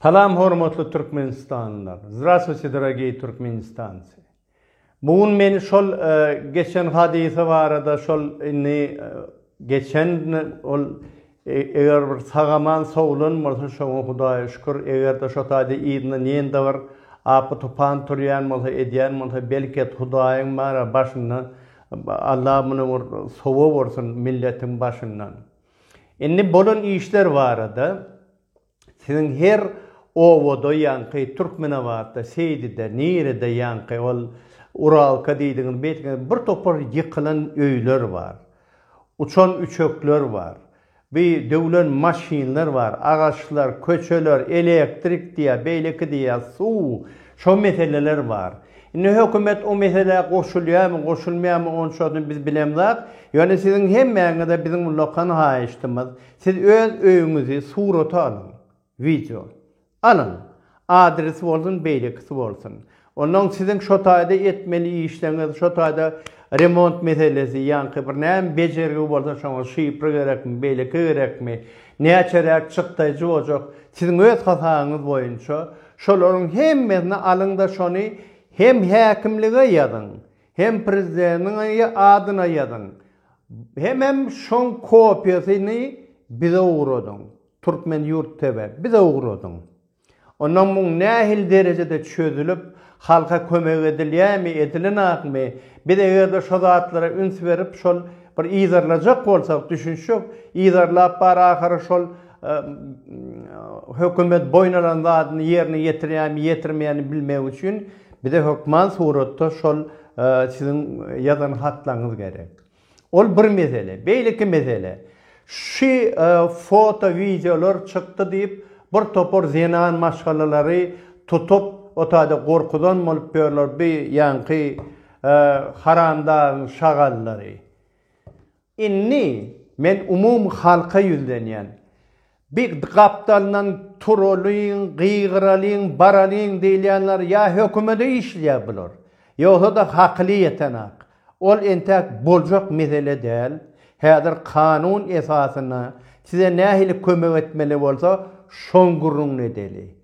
Salam hormatly Türkmenistanlılar. Здравствуйте, дорогие türkmenistanцы. Bugün meni şol geçen hadise barada şol inni geçen ol eger bir sagaman sowlan bolsa şoňa Hudaýa şükür eger de şo taýda ýygyny näme var apy topan turýan bolsa edýän bolsa belki Hudaýyň mara başyndan Allah muny sowa bolsun milletiň başyndan. Inni bolan işler barada sizin her owoda ýanky türkmene barda Seýdide nirede ýanky ol Uralka diýdiňiz betken bir topar ýykylan öýler var. Uçan üçökler var. Bir döwlen maşinler var. Agaçlar, köçeler, elektrik diýe, beýleki diýe, suw, şo meseleler var. Indi hökümet o meselelere goşulýarmy, goşulmaýarmy onçadan biz bilemzak. Ýöne siziň hemmäňize bizim lokan haýyşdymyz. Siz öz öýüňizi surat alın, video alın. Adresi bolsun, beýlekisi bolsun. Ondan sizin şo taýda etmeli işleriniz, şo taýda remont meselesi, ýanky bir näme bejergi bolsa şoňa şypry gerekmi, beýleki gerekmi, näçerek çykdy jok. Sizin öz hasaňyz boýunça şolaryň hemmesini alyň da şonu hem häkimlige ýazyn, hem prezidentiň adyna ýazyn. Hem şoň kopyasyny bize uğradyň. Türkmen Yurt TV bize uğradyň. Ondan bu nähil derejede çözülüp halka kömek edilýärmi, edilenakmy? Bir de ýerde şo zatlara üns berip şol bir ýyzarlajak bolsak düşünşük, ýyzarlap bar ahary şol hökümet boýnalan zatyny ýerine ýetirýärmi, ýetirmeýärmi bilmek üçin bir de hökman suratda şol sizin ýazan hatlaryňyz gerek. Ol bir mesele, beýleki mesele. Şu foto, videolar çykdy diýip bir topar zenan maşgalalary tutup o taýda gorkudan bolup berler bir ýanky haramda şagallary. Inni men umum halka ýüzlenýän bir gaptaldan turolýyn, gyýgyralýyn, baralýyn diýilýänler ýa hökümete işleýär bular. Ýogsa da hakly ýetenek. Ol entek boljak mesele däl. Häzir kanun esasyna size nähili kömek etmeli bolsa şoň gurrun edeli.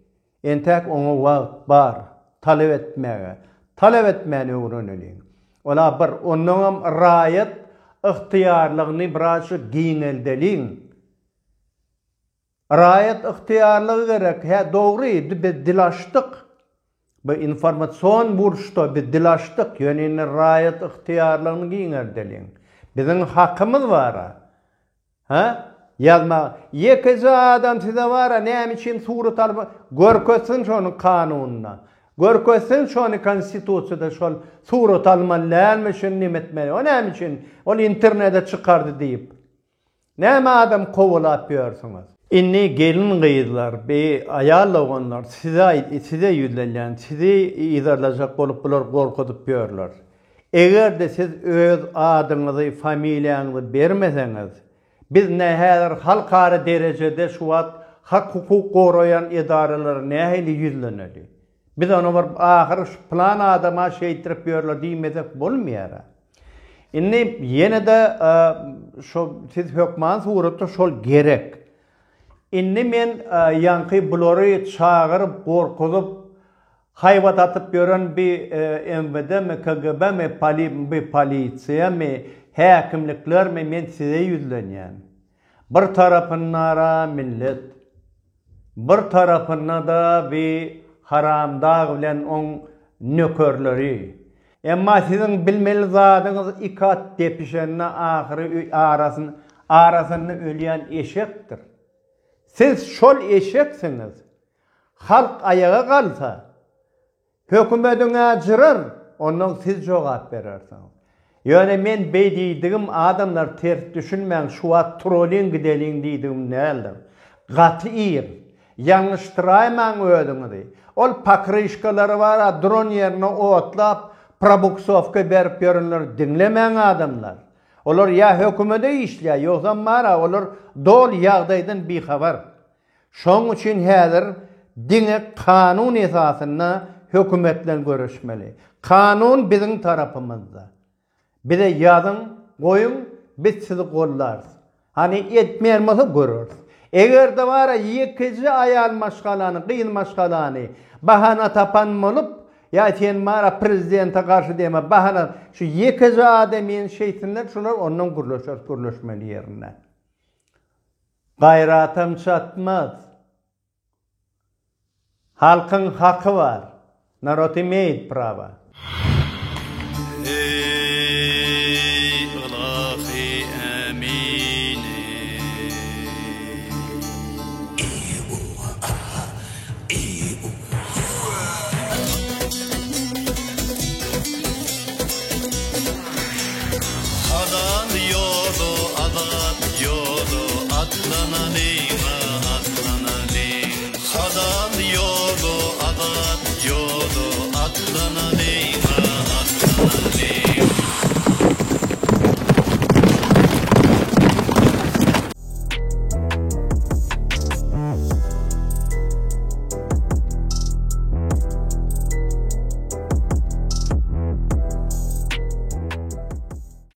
Entek oňa wagt bar, talep etmäge. Talep etmäni öwreneliň. Ola bir ondan raýat ıhtiýarlygyny biraz giňeldeliň. Raýat ıhtiýarlygy gerek. He dogry, biz dilaşdyk. Bu informasiýon buruşda biz dilaşdyk. Ýöne raýat ıhtiýarlygyny giňeldeliň. Bizim hakkımız var. Ha? Yazma. Yekizi adam size var. Näme için surat alıp görkösün şonu kanununa. Görkösün şonu konstitusiýada şol surat almalyarmy şunu nimetmeli. O näme için? Ol internete çykardy diýip. Näme adam kowulap ýörsiňiz? Inni gelin gyýyzlar, be aýal olanlar size ýüzlenýän, sizi ýyzarlajak bolup bular gorkudyp ýörler. Eger de siz öz adyňyzy, familiýaňyzy bermeseňiz, biz nähäler halkara derejede şu wagt hak hukuk gorayan edareler nähili ýüzleneli. Biz onu bir ahyr plan adama şeýtirip ýörler diýmesek bolmaýar. Inni ýene de şo siz hökman suratda şol gerek. Inni men ýanky bulary çagyryp gorkudyp hayvat atıp gören bir MVD mi, KGB mi, polisiya mi, häkimlikler mi men size ýüzlenýän. Bir tarapynlara millet, bir tarapyna da bir haramdag bilen oň nökerleri. Emma sizin bilmeli zadyňyz ikat depişenne ahyry arasyny ölýän eşekdir. Siz şol eşeksiňiz. Halk ayağa kalsa, hökümetiňe ajyrar, ondan siz jogap berersiňiz. Ýöne men beýdiýdigim adamlar ters düşünmäň, şu wagt trolling gideliň diýdigim nädir? Gaty ýalňyşdyraýmaň öýdüňizi. Ol pakrışkalary bar, dron ýerine otlap, probuksowka berip ýörenler dinlemäň adamlar. Olar ýa hökümete işleýär, ýogsa mara olar dol ýagdaýdan bihabar. Şoň üçin häzir diňe kanun esasyna hökümetler görüşmeli. Kanun bizim tarafımızda. Bir de ýazyn, goýun, biz sizi gollarys. Hani etmeýärmese görürüz. Eger de bara yekeji ayal maşgalany, kıyın maşgalany bahana tapan bolup ya sen mara prezidente karşı deme bahana şu yekeji adamın şeytinler şular ondan gurlaşmeli yerine. Gayratam çatmaz. Halkın hakkı var. Narod imeyt prava. Adan yolu atlanan